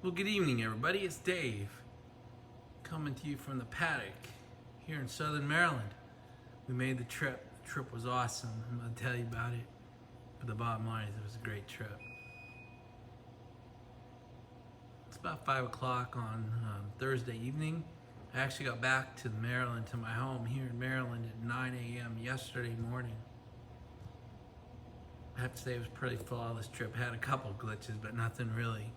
Well, good evening, everybody. It's Dave coming to you from the paddock here in Southern Maryland. We made the trip. The trip was awesome. I'm going to tell you about it. But the bottom line is it was a great trip. It's about 5 o'clock on Thursday evening. I actually got back to Maryland, to my home here in Maryland at 9 a.m. yesterday morning. I have to say it was pretty flawless trip. Had a couple glitches, but nothing really.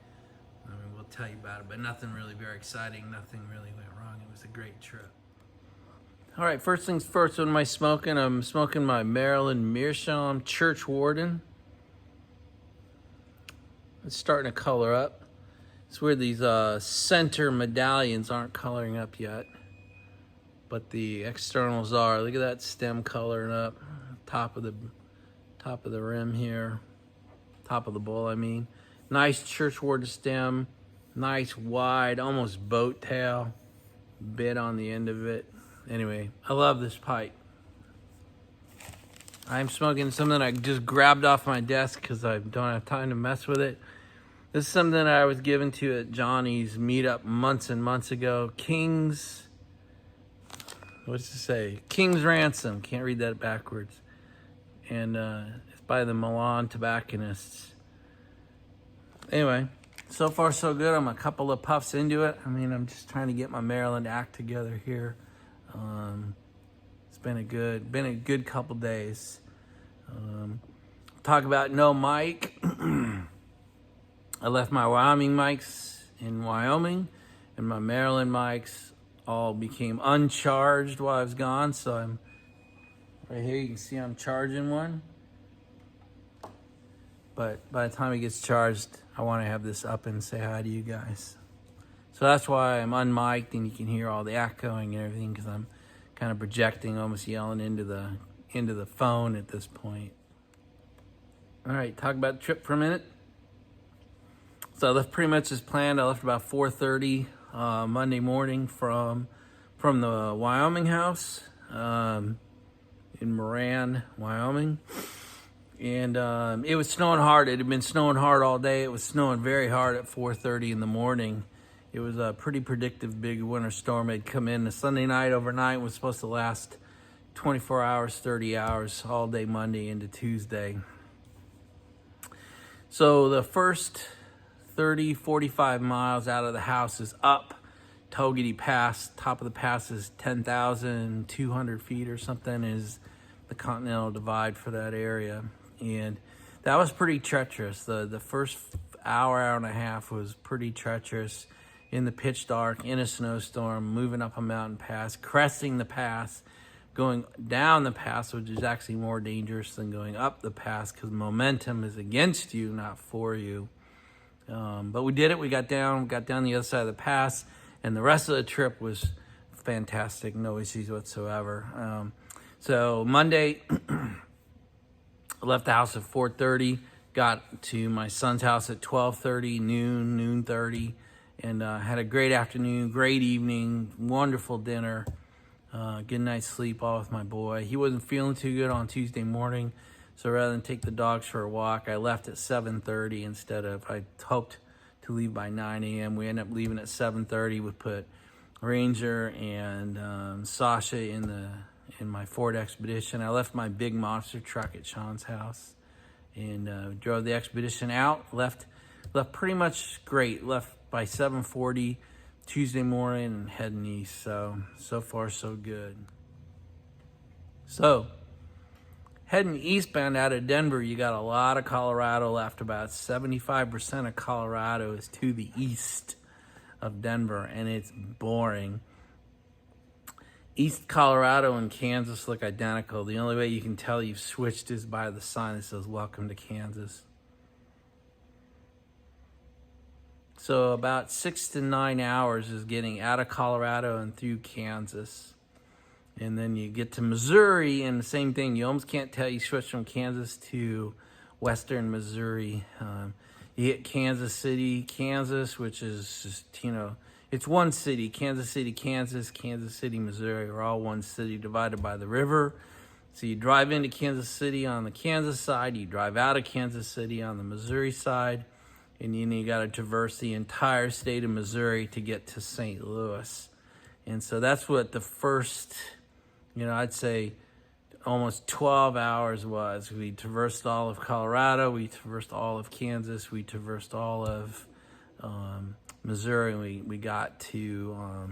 We'll tell you about it, but nothing really very exciting. Nothing really went wrong. It was a great trip. All right, first things first, what am I smoking? I'm smoking my Maryland Meerschaum Church Warden. It's starting to color up. It's weird these center medallions aren't coloring up yet, but the externals are. Look at that stem coloring up. Top of the rim here, top of the bowl, I mean. Nice church warden stem, nice wide, almost boat tail, bit on the end of it. Anyway, I love this pipe. I'm smoking something I just grabbed off my desk because I don't have time to mess with it. This is something that I was given to at Johnny's meetup months and months ago. King's Ransom. Can't read that backwards. And it's by the Milan Tobacconists. Anyway, so far so good. I'm a couple of puffs into it. I'm just trying to get my Maryland act together here. It's been a good couple days. Talk about no mic. I left my Wyoming mics in Wyoming, and my Maryland mics all became uncharged while I was gone. So I'm right here. You can see I'm charging one. But by the time it gets charged, I want to have this up and say hi to you guys. So that's why I'm unmiked and you can hear all the echoing and everything, because I'm kind of projecting, almost yelling into the phone at this point. All right, talk about the trip for a minute. So I left pretty much as planned. I left about 4:30 Monday morning from the Wyoming house in Moran, Wyoming. And it was snowing hard. It had been snowing hard all day. It was snowing very hard at 4:30 in the morning. It was a pretty predictive big winter storm. It had come in the Sunday night overnight. It was supposed to last 24 hours, 30 hours, all day Monday into Tuesday. So the first 30, 45 miles out of the house is up Togety Pass. Top of the pass is 10,200 feet or something, is the Continental Divide for that area. And that was pretty treacherous. The first hour and a half was pretty treacherous in the pitch dark, in a snowstorm, moving up a mountain pass, cresting the pass, going down the pass, which is actually more dangerous than going up the pass because momentum is against you, not for you. But we did it. We got down the other side of the pass, and the rest of the trip was fantastic. No issues whatsoever. So Monday, I left the house at 4:30, got to my son's house at 12:30, noon 30, and had a great afternoon, great evening, wonderful dinner, good night's sleep all with my boy. He wasn't feeling too good on Tuesday morning, so rather than take the dogs for a walk, I left at 7:30 instead of, I hoped to leave by 9 a.m. We ended up leaving at 7:30. We put Ranger and Sasha in my Ford Expedition. I left my big monster truck at Sean's house and drove the Expedition out. Left pretty much great. Left by 7:40 Tuesday morning and heading east. So far so good. So heading eastbound out of Denver, you got a lot of Colorado left. About 75% of Colorado is to the east of Denver, and it's boring. East Colorado and Kansas look identical. The only way you can tell you've switched is by the sign that says "Welcome to Kansas." So about 6 to 9 hours is getting out of Colorado and through Kansas. And then you get to Missouri, and the same thing. You almost can't tell you switched from Kansas to western Missouri. You hit Kansas City, Kansas, which is just, it's one city. Kansas City, Kansas, Kansas City, Missouri are all one city divided by the river. So you drive into Kansas City on the Kansas side, you drive out of Kansas City on the Missouri side, and you got to traverse the entire state of Missouri to get to St. Louis. And so that's what the first, I'd say almost 12 hours was. We traversed all of Colorado, we traversed all of Kansas, we traversed all of Missouri, and we got to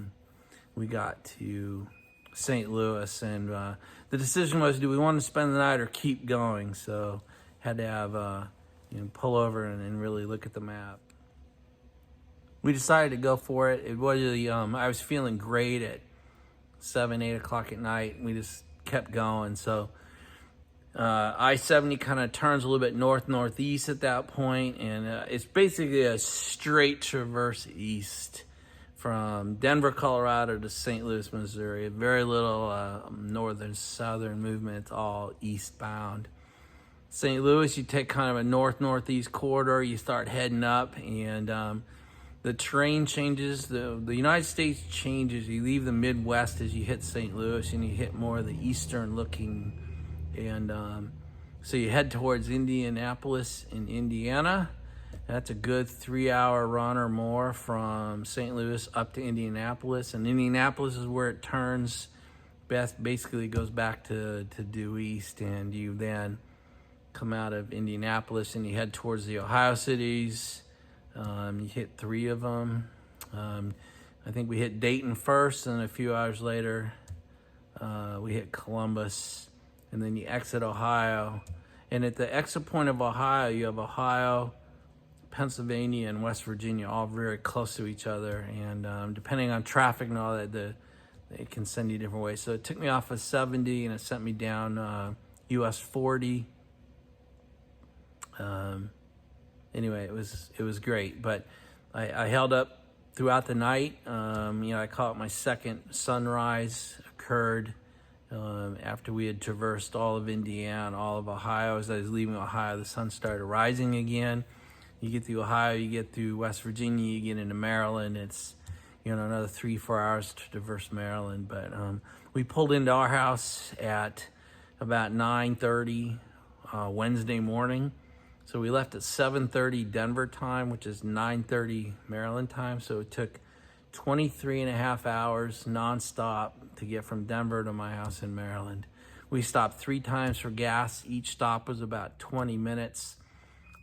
St. Louis, and the decision was, do we want to spend the night or keep going? So had to have pull over and really look at the map. We decided to go for it. It was I was feeling great at 7, 8 o'clock at night. We just kept going. So I-70 kind of turns a little bit northeast at that point, and it's basically a straight traverse east from Denver, Colorado to St. Louis, Missouri. Very little northern, southern movement. It's all eastbound. St. Louis, you take kind of a northeast corridor. You start heading up, and the terrain changes. The United States changes. You leave the Midwest as you hit St. Louis, and you hit more of the eastern looking. And so you head towards Indianapolis in Indiana. That's a good 3-hour run or more from St. Louis up to Indianapolis. And Indianapolis is where it turns. Basically goes back to due east, and you then come out of Indianapolis and you head towards the Ohio cities. You hit 3 of them. I think we hit Dayton first, and a few hours later we hit Columbus, and then you exit Ohio. And at the exit point of Ohio, you have Ohio, Pennsylvania, and West Virginia, all very close to each other. And depending on traffic and all that, it can send you different ways. So it took me off of 70, and it sent me down US 40. Anyway, it was great, but I held up throughout the night. I caught my second sunrise occurred after we had traversed all of Indiana, all of Ohio. As I was leaving Ohio, the sun started rising again. You get through Ohio, you get through West Virginia, you get into Maryland. It's another 3-4 hours to traverse Maryland. But we pulled into our house at about 9:30 Wednesday morning. So we left at 7:30 Denver time, which is 9:30 Maryland time. So it took 23 and a half hours nonstop to get from Denver to my house in Maryland. We stopped 3 times for gas. Each stop was about 20 minutes.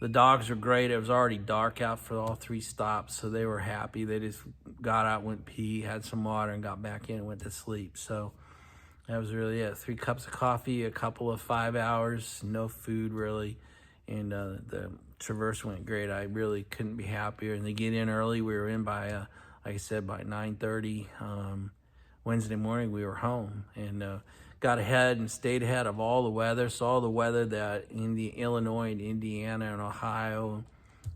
The dogs were great. It was already dark out for all 3 stops, so they were happy. They just got out, went pee, had some water, and got back in and went to sleep. So that was really it. 3 cups of coffee, a couple of 5 hours, no food really. And the traverse went great. I really couldn't be happier. And they get in early. We were in by, like I said, by 9:30 Wednesday morning. We were home, and got ahead and stayed ahead of all the weather. So all the weather that in the Illinois and Indiana and Ohio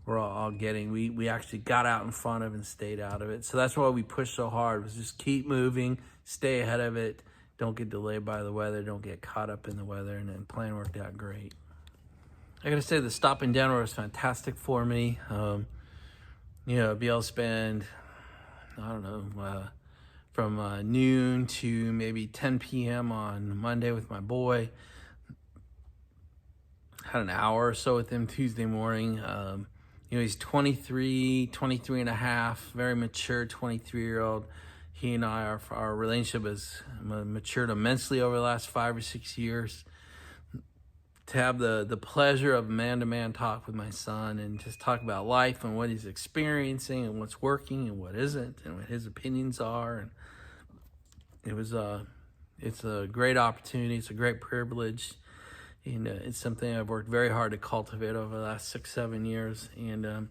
were all getting, we actually got out in front of and stayed out of it. So that's why we pushed so hard, was just keep moving, stay ahead of it, don't get delayed by the weather, don't get caught up in the weather, and the plan worked out great. I gotta say, the stop in Denver was fantastic for me. Be able to spend, from noon to maybe 10 p.m. on Monday with my boy. Had an hour or so with him Tuesday morning. He's 23 and a half, very mature 23-year-old. He and I, our relationship has matured immensely over the last 5 or 6 years. To have the pleasure of man-to-man talk with my son and just talk about life and what he's experiencing and what's working and what isn't and what his opinions are. And it's a great opportunity. It's a great privilege. And it's something I've worked very hard to cultivate over the last 6-7 years. And,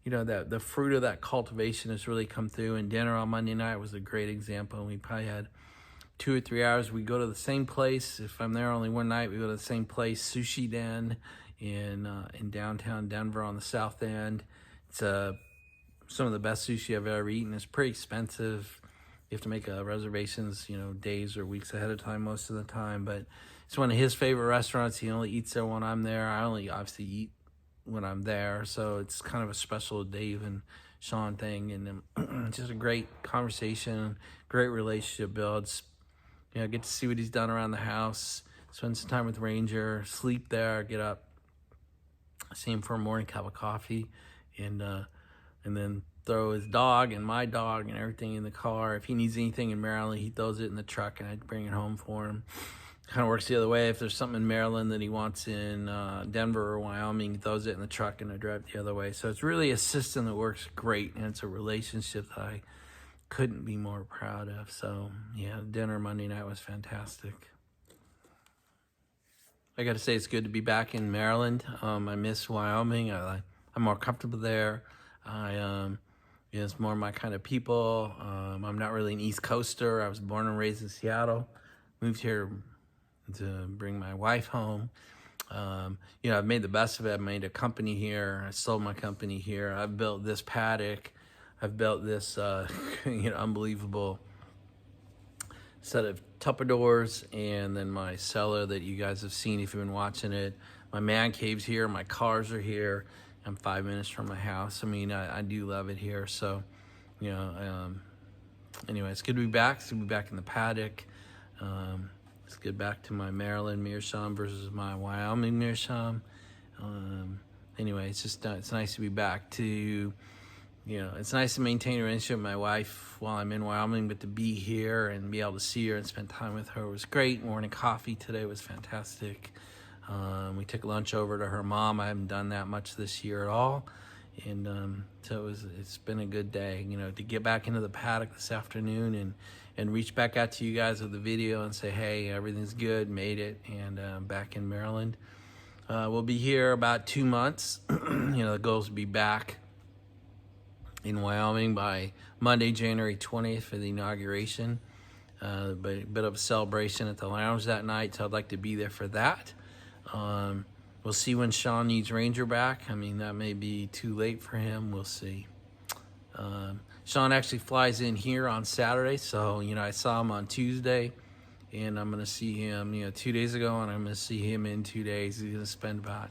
that the fruit of that cultivation has really come through. And dinner on Monday night was a great example. We probably had 2 or 3 hours. We go to the same place. If I'm there only one night, we go to the same place, Sushi Den in downtown Denver on the south end. It's some of the best sushi I've ever eaten. It's pretty expensive. You have to make reservations, days or weeks ahead of time most of the time. But it's one of his favorite restaurants. He only eats there when I'm there. I only obviously eat when I'm there. So it's kind of a special Dave and Sean thing. And just a great conversation, great relationship builds. Get to see what he's done around the house, spend some time with Ranger, sleep there, get up, see him for a morning cup of coffee, and then throw his dog and my dog and everything in the car. If he needs anything in Maryland, he throws it in the truck and I bring it home for him. Kind of works the other way. If there's something in Maryland that he wants in Denver or Wyoming, he throws it in the truck and I drive the other way. So it's really a system that works great, and it's a relationship that I couldn't be more proud of. So yeah, dinner Monday night was fantastic. I got to say, it's good to be back in Maryland. I miss Wyoming. I'm more comfortable there. It's more my kind of people. I'm not really an East Coaster. I was born and raised in Seattle. Moved here to bring my wife home. I've made the best of it. I've made a company here. I sold my company here. I've built this paddock. I've built this, unbelievable set of Tupperdoors, and then my cellar that you guys have seen if you've been watching it. My man cave's here. My cars are here. I'm 5 minutes from my house. I mean, I do love it here. So, anyway, it's good to be back. It's good to be back in the paddock. Let's get back to my Maryland meerschaum versus my Wyoming meerschaum. Anyway, it's nice to be back to, it's nice to maintain a relationship with my wife while I'm in Wyoming, but to be here and be able to see her and spend time with her was great. Morning coffee today was fantastic. We took lunch over to her mom. I haven't done that much this year at all. And so it's been a good day, to get back into the paddock this afternoon and reach back out to you guys with the video and say, hey, everything's good, made it, and back in Maryland. We'll be here about 2 months. The goal is to be back in Wyoming by Monday, January 20th for the inauguration. But a bit of a celebration at the lounge that night, so I'd like to be there for that. We'll see when Sean needs Ranger back. I mean, that may be too late for him. We'll see. Sean actually flies in here on Saturday, so, I saw him on Tuesday, and I'm going to see him, 2 days ago, and I'm going to see him in 2 days. He's going to spend about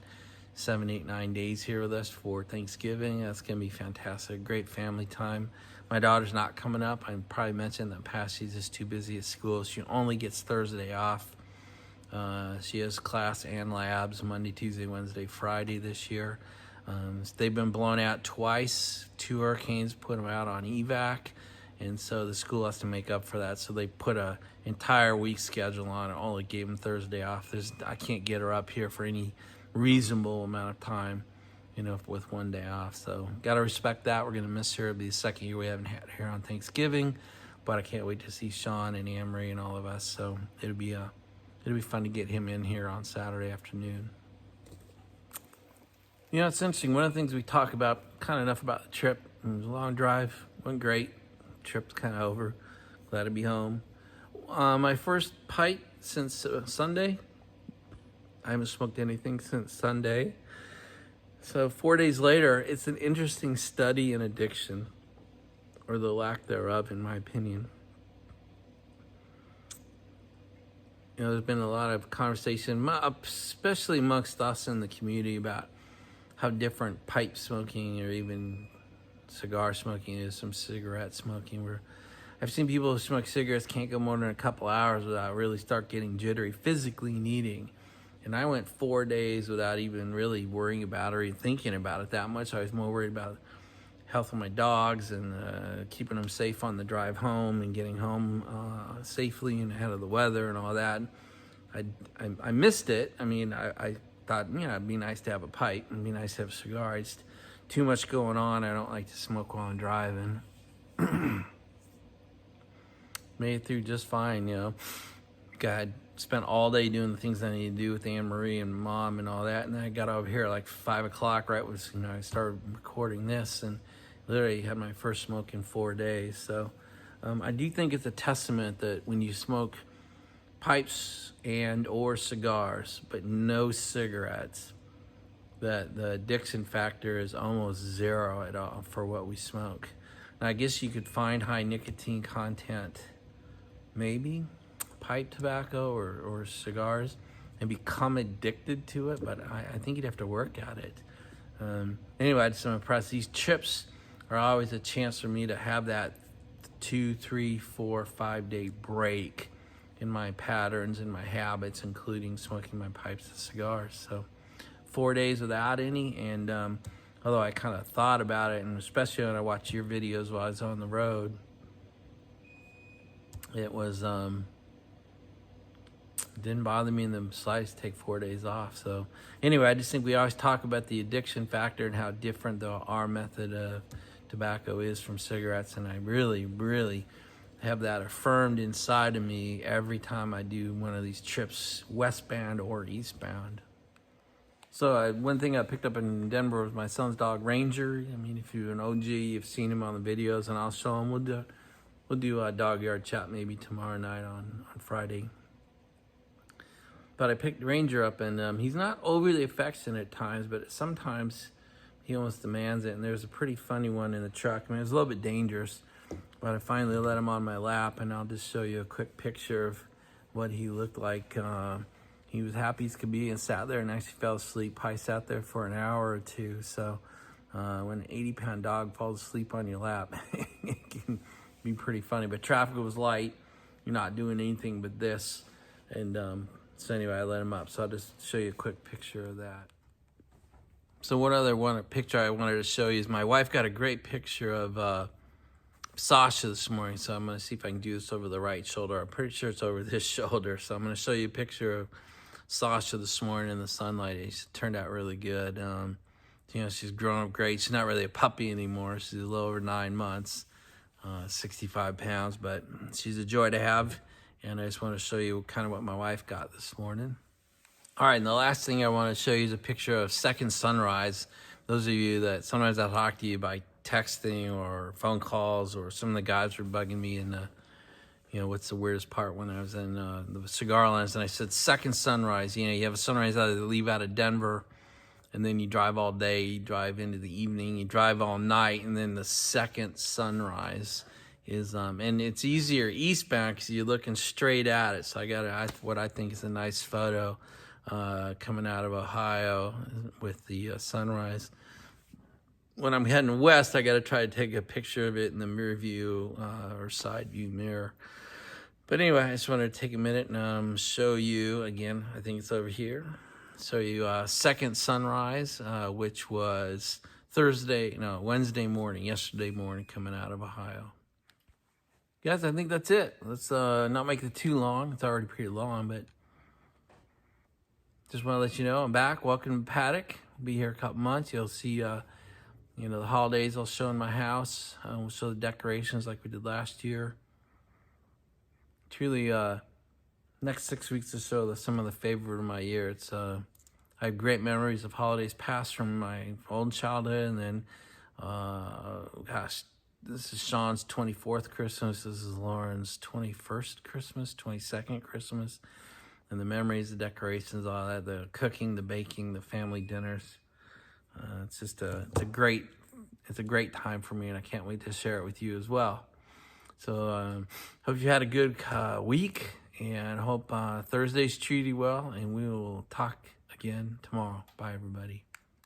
7, 8, 9 days here with us for Thanksgiving. That's going to be fantastic. Great family time. My daughter's not coming up. I probably mentioned in the past she's just too busy at school. She only gets Thursday off. She has class and labs Monday, Tuesday, Wednesday, Friday this year. They've been blown out twice. 2 hurricanes put them out on evac, and so the school has to make up for that. So they put a entire week schedule on it. Only gave them Thursday off. I can't get her up here for any reasonable amount of time, with 1 day off. So got to respect that. We're going to miss her. It'll be the second year we haven't had her on Thanksgiving, but I can't wait to see Sean and Amory and all of us. So it'll be fun to get him in here on Saturday afternoon. It's interesting. One of the things we talk about, kind of enough about the trip. It was a long drive. Went great. Trip's kind of over. Glad to be home. My first pipe since Sunday. I haven't smoked anything since Sunday. So 4 days later, it's an interesting study in addiction, or the lack thereof, in my opinion. There's been a lot of conversation, especially amongst us in the community, about how different pipe smoking or even cigar smoking is from cigarette smoking. I've seen people who smoke cigarettes can't go more than a couple hours without really start getting jittery, physically needing. And I went 4 days without even really worrying about it or even thinking about it that much. I was more worried about health of my dogs and keeping them safe on the drive home and getting home safely and ahead of the weather and all that. I missed it. I mean, I thought, it'd be nice to have a pipe. It'd be nice to have a cigar. It's too much going on. I don't like to smoke while I'm driving. Made it through just fine, God, spent all day doing the things I need to do with Anne Marie and Mom and all that. And then I got over here like 5 o'clock, right was, I started recording this, and literally had my first smoke in 4 days. So I do think it's a testament that when you smoke pipes and or cigars, but no cigarettes, that the addiction factor is almost zero at all for what we smoke. Now, I guess you could find high nicotine content, maybe pipe tobacco or cigars, and become addicted to it, but I think you'd have to work at it. Anyway, I'm just impressed. These chips are always a chance for me to have that 2, 3, 4, 5 day break in my patterns and my habits, including smoking my pipes and cigars. So 4 days without any, and Although I kind of thought about it, and especially when I watched your videos while I was on the road, it was didn't bother me in the slightest to take 4 days off. So anyway, I just think we always talk about the addiction factor and how different our method of tobacco is from cigarettes, and I really, really have that affirmed inside of me every time I do one of these trips, westbound or eastbound. So one thing I picked up in Denver was my son's dog, Ranger. I mean, if you're an OG, you've seen him on the videos, and I'll show him. We'll do a dog yard chat maybe tomorrow night on Friday. But I picked Ranger up, and he's not overly affectionate at times, but sometimes he almost demands it. And there's a pretty funny one in the truck. I mean, it was a little bit dangerous, but I finally let him on my lap, and I'll just show you a quick picture of what he looked like. He was happy as could be and sat there and actually fell asleep. Probably sat there for an hour or two. So when an 80-pound dog falls asleep on your lap, it can be pretty funny. But traffic was light. You're not doing anything but this. And so anyway, I let him up. So I'll just show you a quick picture of that. So one other picture I wanted to show you is my wife got a great picture of Sasha this morning. So I'm going to see if I can do this over the right shoulder. I'm pretty sure it's over this shoulder. So I'm going to show you a picture of Sasha this morning in the sunlight. It turned out really good. You know, she's grown up great. She's not really a puppy anymore. She's a little over 9 months, 65 pounds, but she's a joy to have. And I just want to show you kind of what my wife got this morning. All right, and the last thing I want to show you is a picture of second sunrise. Those of you that sometimes I talk to you by texting or phone calls, or some of the guys were bugging me in you know, what's the weirdest part, when I was in the cigar lounge, and I said second sunrise. You know, you have a sunrise leave out of Denver, and then you drive all day, you drive into the evening, you drive all night, and then the second sunrise is, and it's easier eastbound because you're looking straight at it. So I got what I think is a nice photo coming out of Ohio with the sunrise. When I'm heading west, I got to try to take a picture of it in the mirror view or side view mirror. But anyway, I just wanted to take a minute and show you, again, I think it's over here, show you second sunrise, which was Wednesday morning, yesterday morning, coming out of Ohio. Guys, I think that's it. Let's not make it too long. It's already pretty long, but just want to let you know I'm back. Welcome to Paddock. I'll be here a couple months. You'll see, you know, the holidays I'll show in my house. We'll show the decorations like we did last year. Truly, next 6 weeks or so, some of the favorite of my year. It's I have great memories of holidays past from my old childhood, and then, gosh, this is Sean's 24th Christmas. This is Lauren's 21st Christmas, 22nd Christmas, and the memories, the decorations, all that, the cooking, the baking, the family dinners. It's just it's a great time for me, and I can't wait to share it with you as well. So hope you had a good week, and hope Thursday's treated you well, and we will talk again tomorrow. Bye, everybody.